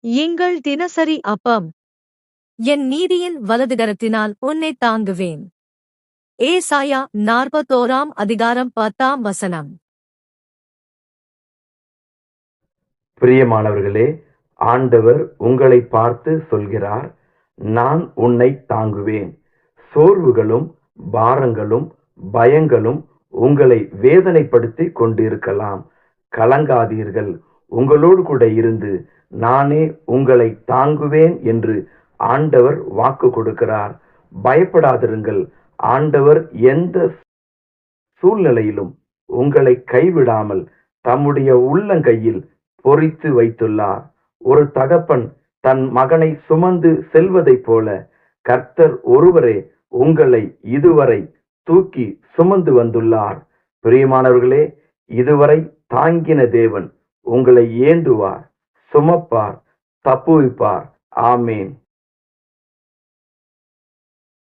எங்கள் தினசரி அப்பம். என் நீதியின் வலதுகரத்தினால் உன்னை தாங்குவேன். ஏசாயா 41 பிரியமானவர்களே, ஆண்டவர் உங்களை பார்த்து சொல்கிறார், நான் உன்னை தாங்குவேன். சோர்வுகளும் பாரங்களும் பயங்களும் உங்களை வேதனைப்படுத்தி கொண்டிருக்கலாம். கலங்காதீர்கள், உங்களோடு கூட இருந்து நானே உங்களை தாங்குவேன் என்று ஆண்டவர் வாக்கு கொடுக்கிறார். பயப்படாதிருங்கள். ஆண்டவர் எந்த சூழ்நிலையிலும் உங்களை கைவிடாமல் தம்முடைய உள்ளங்கையில் பொறித்து வைத்துள்ளார். ஒரு தகப்பன் தன் மகனை சுமந்து செல்வதைப் போல கர்த்தர் ஒருவரே உங்களை இதுவரை தூக்கி சுமந்து வந்துள்ளார். பிரியமானவர்களே, இதுவரை தாங்கின தேவன் உங்களை ஏந்துவார், சுமப்பார், தப்புவிப்பார். ஆமேன்.